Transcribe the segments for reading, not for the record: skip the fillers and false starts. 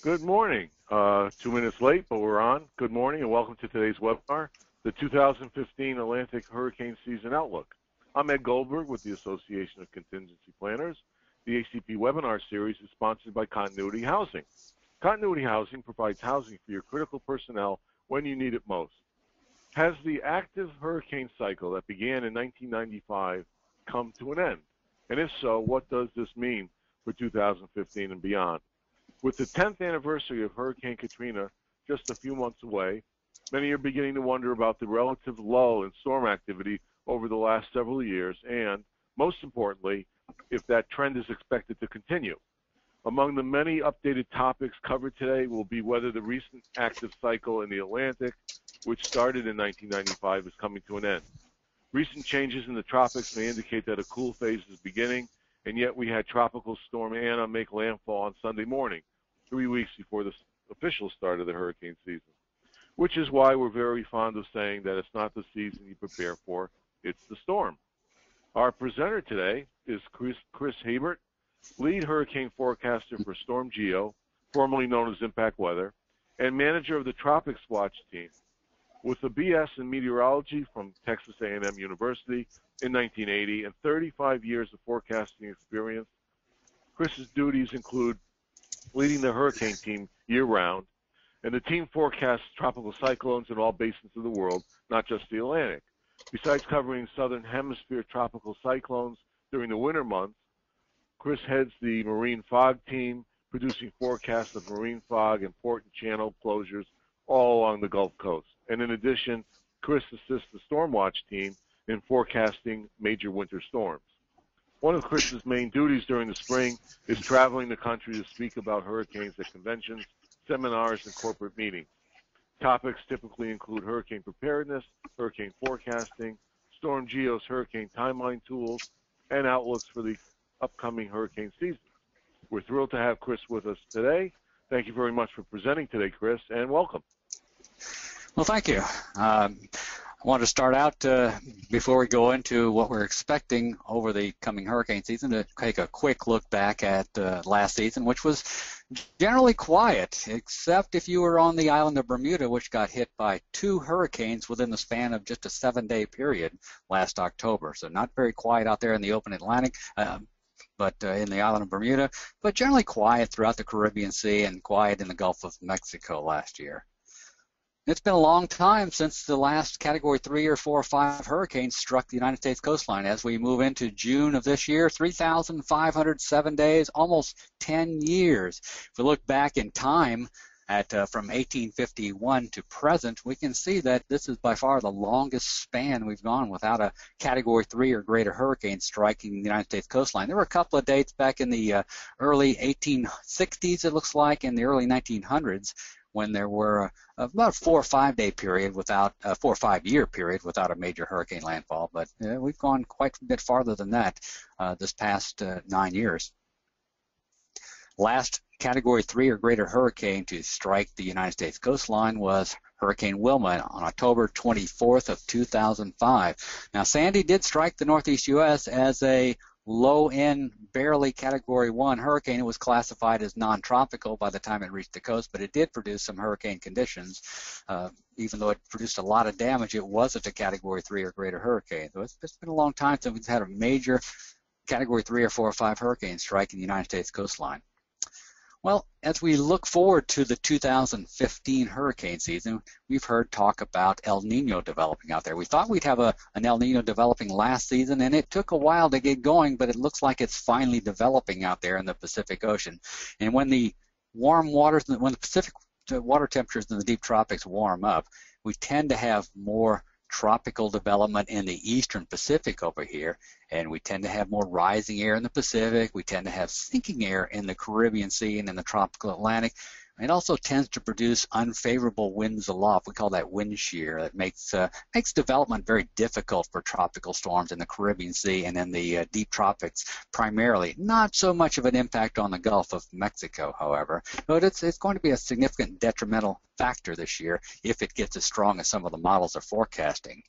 Good morning. 2 minutes late, but we're on. Good morning and welcome to today's webinar, the 2015 Atlantic Hurricane Season Outlook. I'm Ed Goldberg with the Association of Contingency Planners. The ACP webinar series is sponsored by Continuity Housing. Continuity Housing provides housing for your critical personnel when you need it most. Has the active hurricane cycle that began in 1995 come to an end? And if so, what does this mean for 2015 and beyond? With the 10th anniversary of Hurricane Katrina just a few months away, many are beginning to wonder about the relative lull in storm activity over the last several years and, most importantly, if that trend is expected to continue. Among the many updated topics covered today will be whether the recent active cycle in the Atlantic, which started in 1995, is coming to an end. Recent changes in the tropics may indicate that a cool phase is beginning, and yet we had Tropical Storm Anna make landfall on Sunday morning, 3 weeks before the official start of the hurricane season, which is why we're very fond of saying that it's not the season you prepare for, it's the storm. Our presenter today is Chris Hebert, lead hurricane forecaster for Storm Geo, formerly known as Impact Weather, and manager of the Tropics Watch team. With a BS in meteorology from Texas A&M University in 1980 and 35 years of forecasting experience, Chris's duties include leading the hurricane team year-round, and the team forecasts tropical cyclones in all basins of the world, not just the Atlantic. Besides covering southern hemisphere tropical cyclones during the winter months, Chris heads the marine fog team, producing forecasts of marine fog and port and channel closures all along the Gulf Coast. And in addition, Chris assists the Storm Watch team in forecasting major winter storms. One of Chris's main duties during the spring is traveling the country to speak about hurricanes at conventions, seminars, and corporate meetings. Topics typically include hurricane preparedness, hurricane forecasting, Storm Geo's hurricane timeline tools, and outlooks for the upcoming hurricane season. We're thrilled to have Chris with us today. Thank you very much for presenting today, Chris, and welcome. Well, thank you. I want to start out, before we go into what we're expecting over the coming hurricane season, to take a quick look back at last season, which was generally quiet, except if you were on the island of Bermuda, which got hit by 2 hurricanes within the span of just a 7-day period last October. So not very quiet out there in the open Atlantic, but in the island of Bermuda, but generally quiet throughout the Caribbean Sea and quiet in the Gulf of Mexico last year. It's been a long time since the last Category 3 or 4 or 5 hurricanes struck the United States coastline. As we move into June of this year, 3,507 days, almost 10 years. If we look back in time at from 1851 to present, we can see that this is by far the longest span we've gone without a Category 3 or greater hurricane striking the United States coastline. There were a couple of dates back in the early 1860s, it looks like, in the early 1900s, when there were about a 4 or 5 day period without a 4 or 5 year period without a major hurricane landfall. But we've gone quite a bit farther than that this past 9 years. Last Category 3 or greater hurricane to strike the United States coastline was Hurricane Wilma on October 24th of 2005. Now, Sandy did strike the Northeast U.S. as a low-end, barely Category 1 hurricane. It was classified as non-tropical by the time it reached the coast, but it did produce some hurricane conditions. Even though it produced a lot of damage, it wasn't a Category 3 or greater hurricane. So it's been a long time since we've had a major Category 3 or 4 or 5 hurricane striking the United States coastline. Well, as we look forward to the 2015 hurricane season, we've heard talk about El Niño developing out there. We thought we'd have an El Niño developing last season, and it took a while to get going, but it looks like it's finally developing out there in the Pacific Ocean. And when the warm waters, when the Pacific water temperatures in the deep tropics warm up, we tend to have more tropical development in the eastern Pacific over here, and we tend to have more rising air in the Pacific. We tend to have sinking air in the Caribbean Sea and in the tropical Atlantic. It also tends to produce unfavorable winds aloft. We call that wind shear. That makes development very difficult for tropical storms in the Caribbean Sea and in the deep tropics primarily. Not so much of an impact on the Gulf of Mexico, however, but it's going to be a significant detrimental factor this year if it gets as strong as some of the models are forecasting.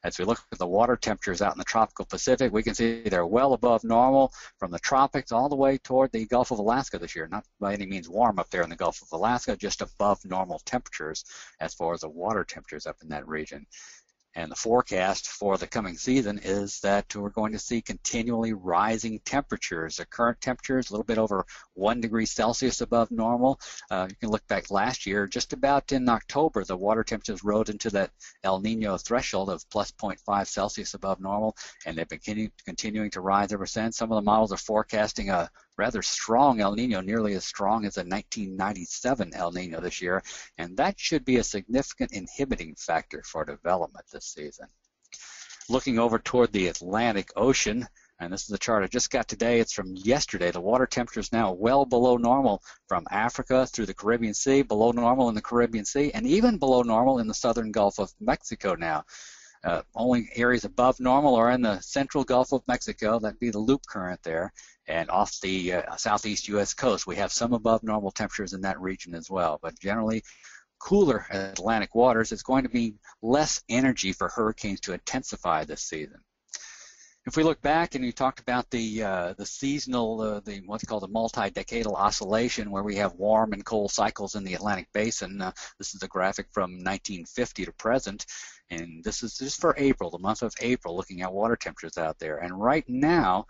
As we look at the water temperatures out in the tropical Pacific, we can see they're well above normal from the tropics all the way toward the Gulf of Alaska this year. Not by any means warm up there in the Gulf of Alaska, just above normal temperatures as far as the water temperatures up in that region. And the forecast for the coming season is that we're going to see continually rising temperatures. The current temperature is a little bit over 1 degree Celsius above normal. You can look back last year, just about in October, the water temperatures rose into that El Niño threshold of plus 0.5 Celsius above normal, and they've been continuing to rise ever since. Some of the models are forecasting a rather strong El Niño, nearly as strong as a 1997 El Niño this year, and that should be a significant inhibiting factor for development this season. Looking over toward the Atlantic Ocean, and this is the chart I just got today, it's from yesterday. The water temperature is now well below normal from Africa through the Caribbean Sea, below normal in the Caribbean Sea, and even below normal in the southern Gulf of Mexico now. Only areas above normal are in the central Gulf of Mexico, that'd be the loop current there, and off the southeast U.S. coast. We have some above normal temperatures in that region as well, but generally cooler Atlantic waters. It's going to be less energy for hurricanes to intensify this season. If we look back, and you talked about the seasonal, what's called the multidecadal oscillation, where we have warm and cold cycles in the Atlantic Basin. This is a graphic from 1950 to present, and this is just for April, the month of April, looking at water temperatures out there. And right now,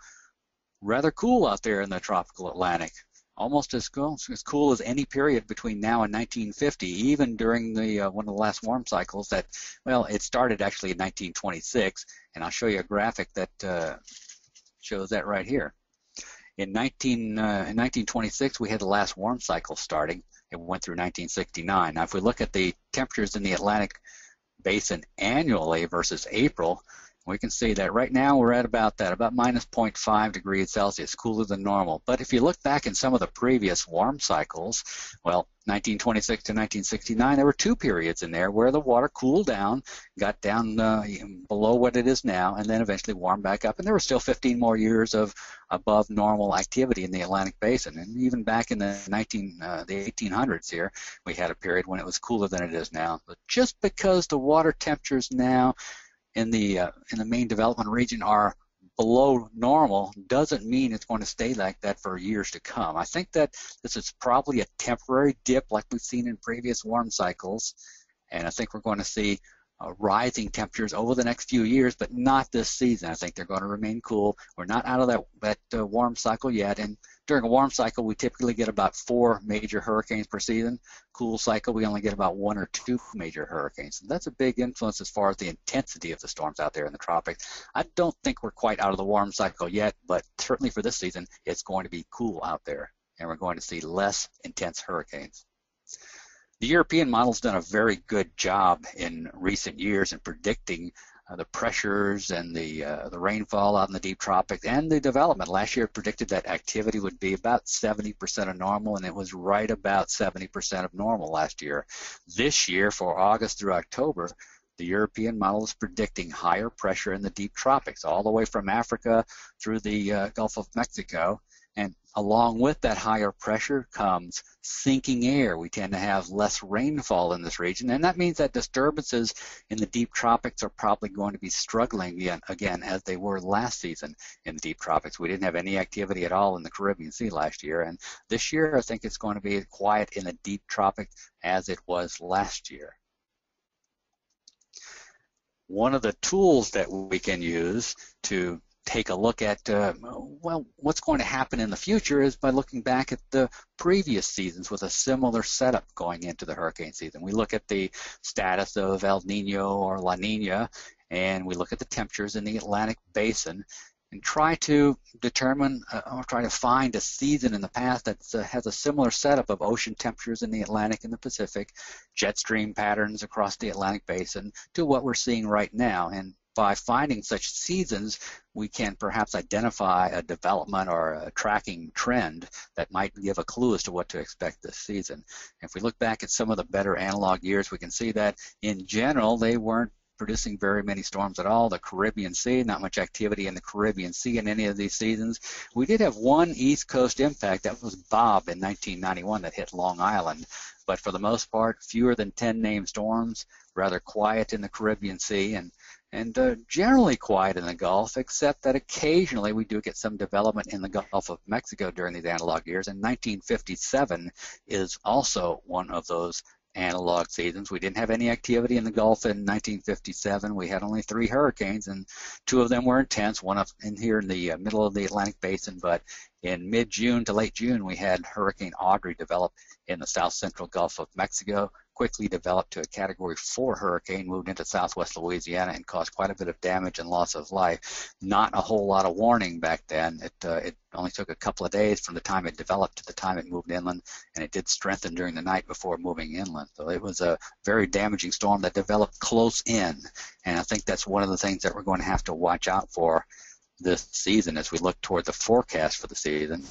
rather cool out there in the tropical Atlantic. Almost as cool as any period between now and 1950, even during the one of the last warm cycles that, well, it started actually in 1926, and I'll show you a graphic that shows that right here. In 1926, we had the last warm cycle starting. It went through 1969. Now, if we look at the temperatures in the Atlantic Basin annually versus April, we can see that right now we're at about minus 0.5 degrees Celsius, cooler than normal. But if you look back in some of the previous warm cycles, well, 1926 to 1969, there were two periods in there where the water cooled down, got down below what it is now, and then eventually warmed back up. And there were still 15 more years of above normal activity in the Atlantic Basin. And even back in the 1800s here, we had a period when it was cooler than it is now. But just because the water temperatures now in the main development region are below normal doesn't mean it's going to stay like that for years to come. I think that this is probably a temporary dip like we've seen in previous warm cycles, and I think we're going to see rising temperatures over the next few years, but not this season. I think they're going to remain cool. We're not out of that warm cycle yet, and during a warm cycle, we typically get about 4 major hurricanes per season. Cool cycle, we only get about 1 or 2 major hurricanes. And that's a big influence as far as the intensity of the storms out there in the tropics. I don't think we're quite out of the warm cycle yet, but certainly for this season, it's going to be cool out there, and we're going to see less intense hurricanes. The European model's done a very good job in recent years in predicting the pressures and the rainfall out in the deep tropics and the development. Last year it predicted that activity would be about 70% of normal, and it was right about 70% of normal last year. This year, for August through October, the European model is predicting higher pressure in the deep tropics, all the way from Africa through the Gulf of Mexico. And along with that higher pressure comes sinking air. We tend to have less rainfall in this region, and that means that disturbances in the deep tropics are probably going to be struggling again as they were last season in the deep tropics. We didn't have any activity at all in the Caribbean Sea last year, and this year I think it's going to be quiet in the deep tropics as it was last year. One of the tools that we can use to take a look at, well, what's going to happen in the future is by looking back at the previous seasons with a similar setup going into the hurricane season. We look at the status of El Niño or La Niña, and we look at the temperatures in the Atlantic Basin and try to determine or try to find a season in the past that has a similar setup of ocean temperatures in the Atlantic and the Pacific, jet stream patterns across the Atlantic Basin to what we're seeing right now. And by finding such seasons, we can perhaps identify a development or a tracking trend that might give a clue as to what to expect this season. If we look back at some of the better analog years, we can see that in general they weren't producing very many storms at all. The Caribbean Sea, not much activity in the Caribbean Sea in any of these seasons. We did have one East Coast impact, that was Bob in 1991 that hit Long Island, but for the most part, fewer than 10 named storms, rather quiet in the Caribbean Sea, and and generally quiet in the Gulf, except that occasionally we do get some development in the Gulf of Mexico during these analog years, and 1957 is also one of those analog seasons. We didn't have any activity in the Gulf in 1957. We had only 3 hurricanes, and 2 of them were intense, one up in here in the middle of the Atlantic Basin, but in mid-June to late June, we had Hurricane Audrey develop in the south central Gulf of Mexico, quickly developed to a Category 4 hurricane, moved into southwest Louisiana, and caused quite a bit of damage and loss of life. Not a whole lot of warning back then. It only took a couple of days from the time it developed to the time it moved inland, and it did strengthen during the night before moving inland. So it was a very damaging storm that developed close in, and I think that's one of the things that we're going to have to watch out for this season as we look toward the forecast for the season.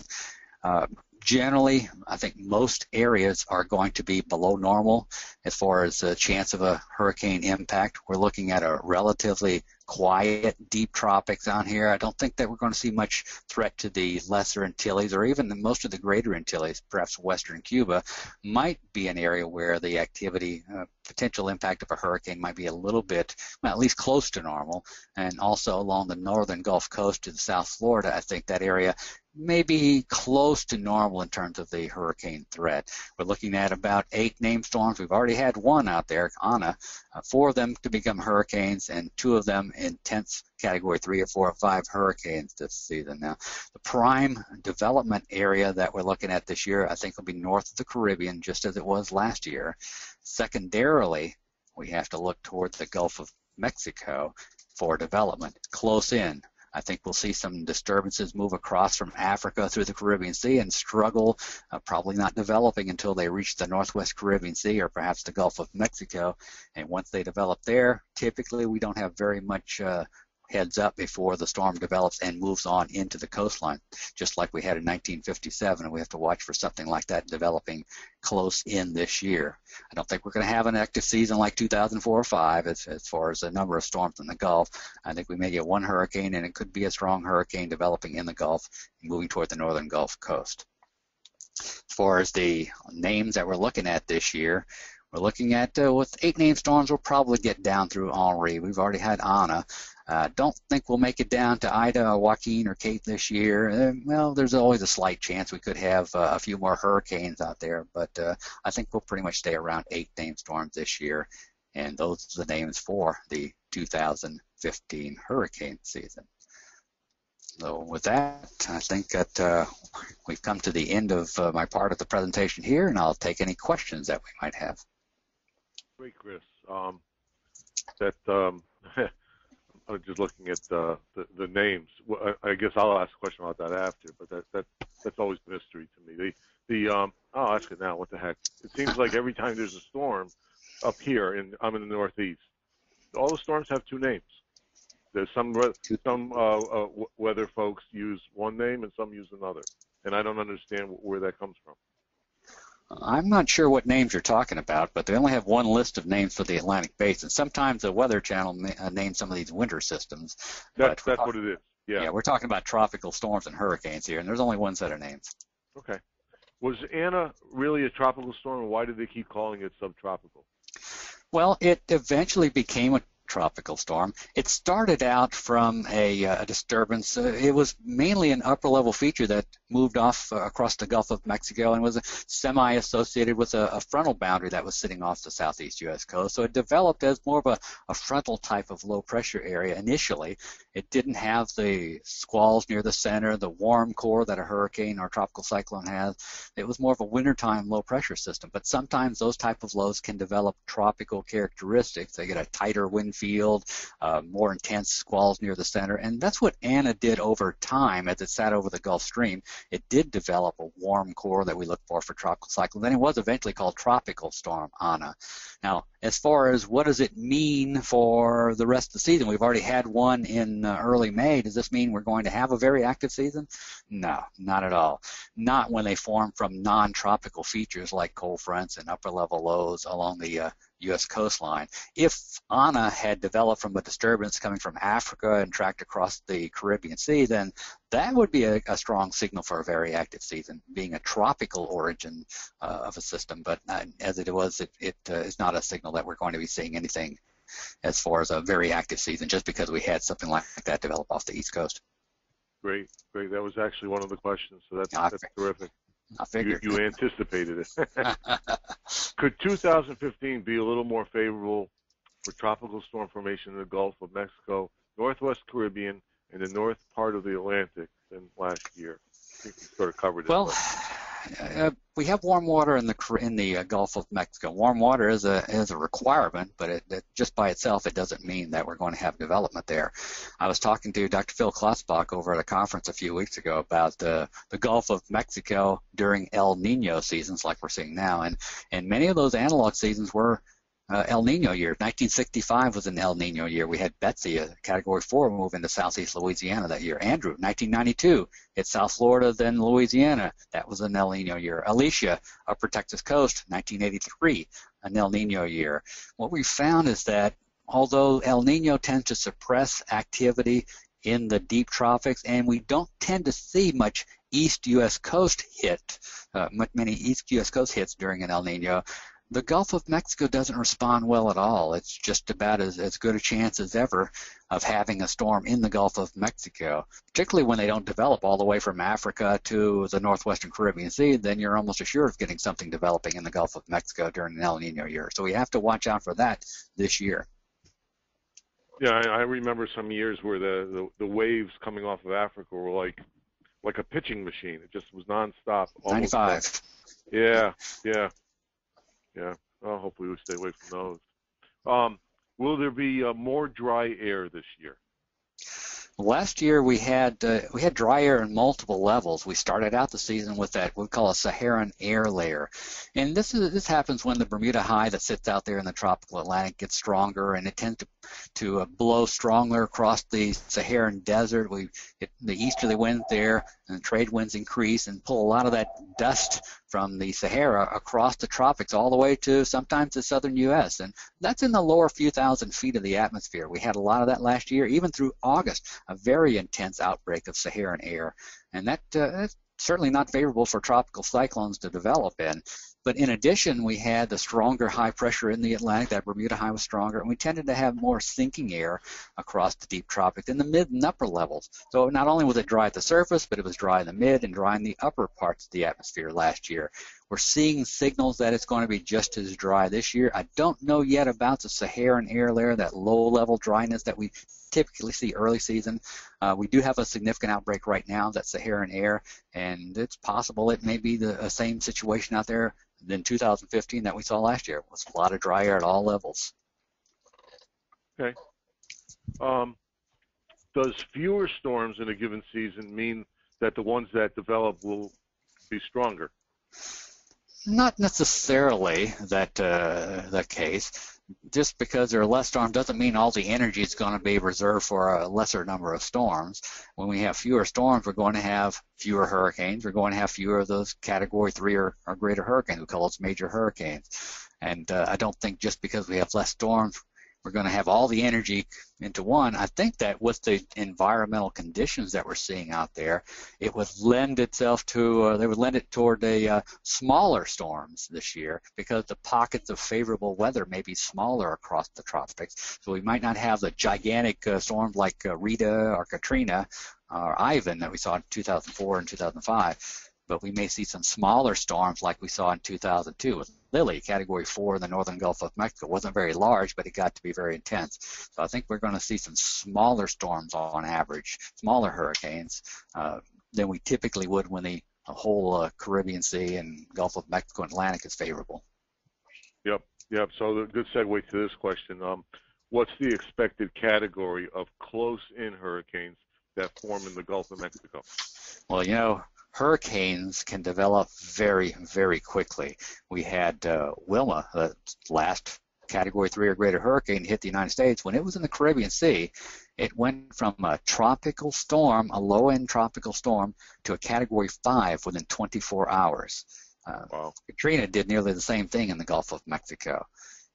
Generally, I think most areas are going to be below normal as far as the chance of a hurricane impact. We're looking at a relatively quiet, deep tropics on here. I don't think that we're going to see much threat to the lesser Antilles or even most of the greater Antilles. Perhaps western Cuba might be an area where the activity, potential impact of a hurricane might be a little bit, well, at least close to normal. And also along the northern Gulf Coast to the South Florida, I think that area may be close to normal in terms of the hurricane threat. We're looking at about 8 named storms. We've already had 1 out there, Ana, 4 of them to become hurricanes, and 2 of them intense Category 3 or 4 or 5 hurricanes this season. Now, the prime development area that we're looking at this year, I think, will be north of the Caribbean, just as it was last year. Secondarily, we have to look toward the Gulf of Mexico for development, close in. I think we'll see some disturbances move across from Africa through the Caribbean Sea and struggle, probably not developing until they reach the Northwest Caribbean Sea or perhaps the Gulf of Mexico. And once they develop there, typically we don't have very much heads up before the storm develops and moves on into the coastline, just like we had in 1957, and we have to watch for something like that developing close in this year. I don't think we're going to have an active season like 2004 or 5 as far as the number of storms in the Gulf. I think we may get 1 hurricane, and it could be a strong hurricane developing in the Gulf, moving toward the northern Gulf Coast. As far as the names that we're looking at this year, we're looking at, with 8 named storms, we'll probably get down through Henri. We've already had Ana. Don't think we'll make it down to Ida or Joaquin or Kate this year. Well, there's always a slight chance we could have a few more hurricanes out there, but I think we'll pretty much stay around 8 named storms this year, and those are the names for the 2015 hurricane season. So with that, I think that we've come to the end of my part of the presentation here, and I'll take any questions that we might have. Great, Chris. I was just looking at the names. I guess I'll ask a question about that after, but that's always a mystery to me. I'll ask it now. What the heck? It seems like every time there's a storm up here, I'm in the Northeast, all the storms have 2 names. There's some weather folks use one name and some use another, and I don't understand where that comes from. I'm not sure what names you're talking about, but they only have 1 list of names for the Atlantic Basin. Sometimes the Weather Channel names some of these winter systems. That's what it is. Yeah, we're talking about tropical storms and hurricanes here, and there's only 1 set of names. Okay. Was Ana really a tropical storm, and why did they keep calling it subtropical? Well, it eventually became a tropical storm. It started out from a disturbance. It was mainly an upper-level feature that moved off across the Gulf of Mexico and was semi-associated with a frontal boundary that was sitting off the southeast U.S. coast. So it developed as more of a frontal type of low-pressure area initially. It didn't have the squalls near the center, the warm core that a hurricane or tropical cyclone has. It was more of a wintertime low-pressure system. But sometimes those type of lows can develop tropical characteristics. They get a tighter wind field, more intense squalls near the center, and that's what Ana did over time as it sat over the Gulf Stream. It did develop a warm core that we look for tropical cyclones. Then it was eventually called Tropical Storm Ana. Now, as far as what does it mean for the rest of the season, we've already had one in early May. Does this mean we're going to have a very active season? No, not at all. Not when they form from non-tropical features like cold fronts and upper-level lows along the U.S. coastline. If Ana had developed from a disturbance coming from Africa and tracked across the Caribbean Sea, then that would be a strong signal for a very active season, being a tropical origin of a system. But as it was, it is not a signal that we're going to be seeing anything as far as a very active season, just because we had something like that develop off the East Coast. Great. That was actually one of the questions, so that's terrific. I figured. You anticipated it. Could 2015 be a little more favorable for tropical storm formation in the Gulf of Mexico, Northwest Caribbean, and the north part of the Atlantic than last year? I think we sort of covered it. Well, we have warm water in the Gulf of Mexico. Warm water is a requirement, but it just by itself, it doesn't mean that we're going to have development there. I was talking to Dr. Phil Klotzbach over at a conference a few weeks ago about the Gulf of Mexico during El Niño seasons like we're seeing now, and many of those analog seasons were El Nino year. 1965 was an El Nino year. We had Betsy, a Category 4, move into southeast Louisiana that year. Andrew, 1992, hit South Florida, then Louisiana. That was an El Nino year. Alicia, upper Texas coast, 1983, an El Nino year. What we found is that although El Nino tends to suppress activity in the deep tropics, and we don't tend to see much East U.S. coast hit, many East U.S. coast hits during an El Nino, the Gulf of Mexico doesn't respond well at all. It's just about as good a chance as ever of having a storm in the Gulf of Mexico, particularly when they don't develop all the way from Africa to the northwestern Caribbean Sea. Then you're almost assured of getting something developing in the Gulf of Mexico during an El Nino year. So we have to watch out for that this year. Yeah, I remember some years where the waves coming off of Africa were like a pitching machine. It just was nonstop. 95. Yeah. Well, hopefully we stay away from those. Will there be more dry air this year? Last year we had dry air in multiple levels. We started out the season with that what we call a Saharan air layer, and this happens when the Bermuda high that sits out there in the tropical Atlantic gets stronger, and it tends to blow stronger across the Saharan desert. We get the easterly winds there, and the trade winds increase and pull a lot of that dust from the Sahara across the tropics all the way to sometimes the southern U.S., and that's in the lower few thousand feet of the atmosphere. We had a lot of that last year, even through August, a very intense outbreak of Saharan air, and that's certainly not favorable for tropical cyclones to develop in. But in addition, we had the stronger high pressure in the Atlantic. That Bermuda high was stronger, and we tended to have more sinking air across the deep tropics in the mid and upper levels. So not only was it dry at the surface, but it was dry in the mid and dry in the upper parts of the atmosphere last year. We're seeing signals that it's going to be just as dry this year. I don't know yet about the Saharan air layer, that low-level dryness that we typically see early season. We do have a significant outbreak right now, that Saharan air, and it's possible it may be the same situation out there in 2015 that we saw last year. It was a lot of dry air at all levels. Okay. Does fewer storms in a given season mean that the ones that develop will be stronger? Not necessarily that case. Just because there are less storms doesn't mean all the energy is going to be reserved for a lesser number of storms. When we have fewer storms, we're going to have fewer hurricanes. We're going to have fewer of those Category 3 or greater hurricanes. We call those major hurricanes. And I don't think just because we have less storms, we're going to have all the energy into one. I think that with the environmental conditions that we're seeing out there, it would lend itself to, they would lend it toward smaller storms this year, because the pockets of favorable weather may be smaller across the tropics. So we might not have the gigantic storms like Rita or Katrina or Ivan that we saw in 2004 and 2005. But we may see some smaller storms like we saw in 2002 with Lily, Category 4 in the northern Gulf of Mexico. It wasn't very large, but it got to be very intense. So I think we're going to see some smaller storms on average, smaller hurricanes, than we typically would when the whole Caribbean Sea and Gulf of Mexico and Atlantic is favorable. Yep. So a good segue to this question. What's the expected category of close-in hurricanes that form in the Gulf of Mexico? Well, hurricanes can develop very, very quickly. We had Wilma, the last Category 3 or greater hurricane, hit the United States. When it was in the Caribbean Sea, it went from a tropical storm, a low-end tropical storm, to a Category 5 within 24 hours. Wow. Katrina did nearly the same thing in the Gulf of Mexico.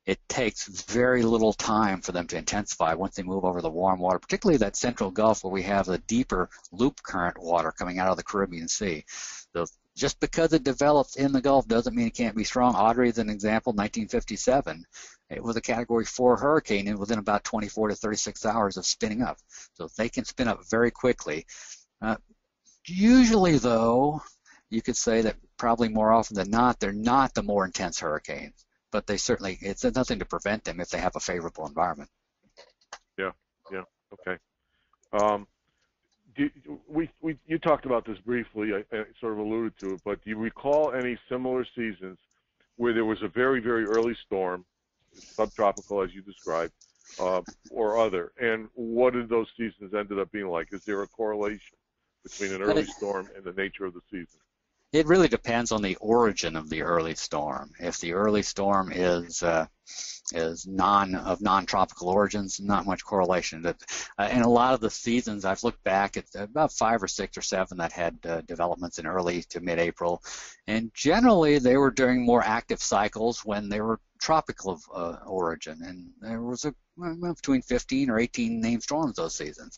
It takes very little time for them to intensify once they move over the warm water, particularly that central Gulf where we have the deeper loop current water coming out of the Caribbean Sea. The just because it develops in the Gulf doesn't mean it can't be strong. Audrey is an example, 1957. It was a Category 4 hurricane and within about 24 to 36 hours of spinning up. So they can spin up very quickly. Usually, though, you could say that probably more often than not, they're not the more intense hurricanes. But they certainly, it's nothing to prevent them if they have a favorable environment. Yeah, okay. You talked about this briefly, I sort of alluded to it, but do you recall any similar seasons where there was a very, very early storm, subtropical as you described, or other, and what did those seasons ended up being like? Is there a correlation between an early storm and the nature of the season? It really depends on the origin of the early storm. If the early storm is non-tropical origins, not much correlation. In a lot of the seasons, I've looked back at about 5 or 6 or 7 that had developments in early to mid-April, and generally they were during more active cycles when they were tropical of origin, and there was between 15 or 18 named storms those seasons.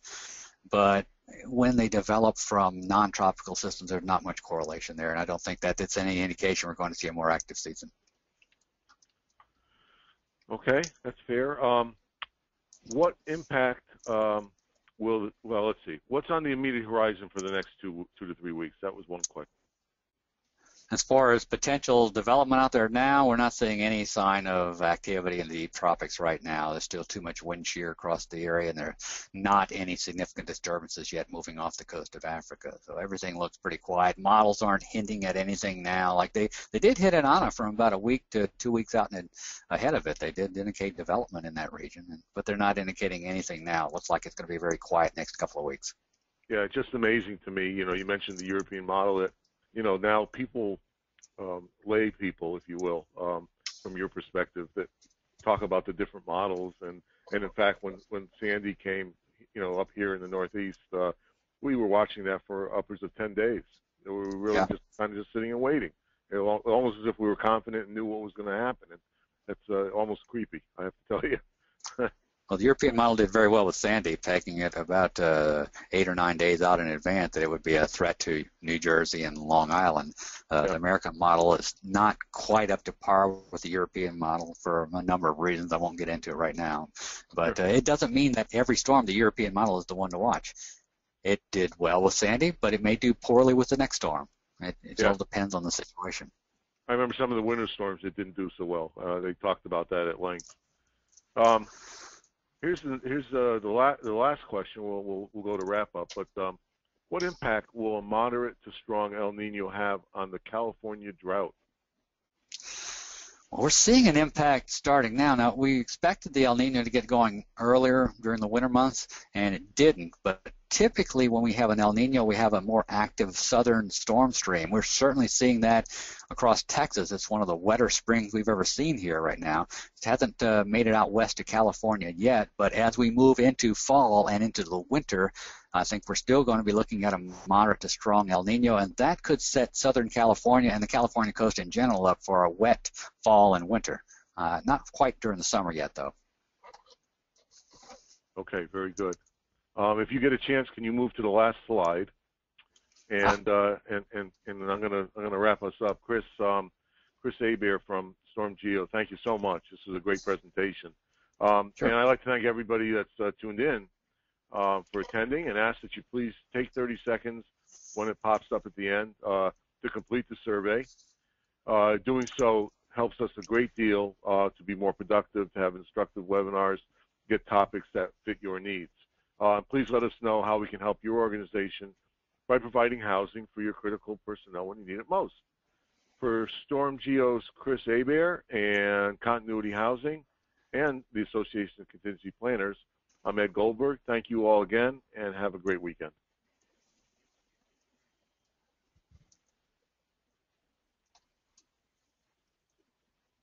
But when they develop from non-tropical systems, there's not much correlation there, and I don't think that it's any indication we're going to see a more active season. Okay, that's fair. What impact let's see. What's on the immediate horizon for the next 2 to 3 weeks? That was one question. As far as potential development out there now, we're not seeing any sign of activity in the deep tropics right now. There's still too much wind shear across the area, and there are not any significant disturbances yet moving off the coast of Africa. So everything looks pretty quiet. Models aren't hinting at anything now. Like they did hit an Anna from about a week to 2 weeks out and ahead of it. They did indicate development in that region, but they're not indicating anything now. It looks like it's going to be very quiet next couple of weeks. Yeah, it's just amazing to me. You know, you mentioned the European model that, you know, now people, lay people, if you will, from your perspective, that talk about the different models. And in fact, when Sandy came, you know, up here in the Northeast, we were watching that for upwards of 10 days. We were really just kind of just sitting and waiting, almost as if we were confident and knew what was going to happen. And that's almost creepy, I have to tell you. Well, the European model did very well with Sandy, pegging it about 8 or 9 days out in advance that it would be a threat to New Jersey and Long Island. The American model is not quite up to par with the European model for a number of reasons. I won't get into it right now. But it doesn't mean that every storm, the European model is the one to watch. It did well with Sandy, but it may do poorly with the next storm. It all depends on the situation. I remember some of the winter storms that didn't do so well. They talked about that at length. Here's the last question. We'll go to wrap up. But what impact will a moderate to strong El Niño have on the California drought? Well, we're seeing an impact starting now. Now, we expected the El Niño to get going earlier during the winter months, and it didn't. But typically when we have an El Niño, we have a more active southern storm stream. We're certainly seeing that across Texas. It's one of the wetter springs we've ever seen here right now. It hasn't made it out west to California yet, but as we move into fall and into the winter, I think we're still going to be looking at a moderate to strong El Niño, and that could set Southern California and the California coast in general up for a wet fall and winter. Not quite during the summer yet, though. Okay, very good. If you get a chance, can you move to the last slide? And I'm gonna wrap us up. Chris Hebert from Storm Geo, thank you so much. This is a great presentation. Sure. And I'd like to thank everybody that's tuned in for attending, and ask that you please take 30 seconds when it pops up at the end to complete the survey. Doing so helps us a great deal to be more productive, to have instructive webinars, get topics that fit your needs. Please let us know how we can help your organization by providing housing for your critical personnel when you need it most. For Storm Geo's Chris Hebert and Continuity Housing and the Association of Contingency Planners, I'm Ed Goldberg. Thank you all again, and have a great weekend.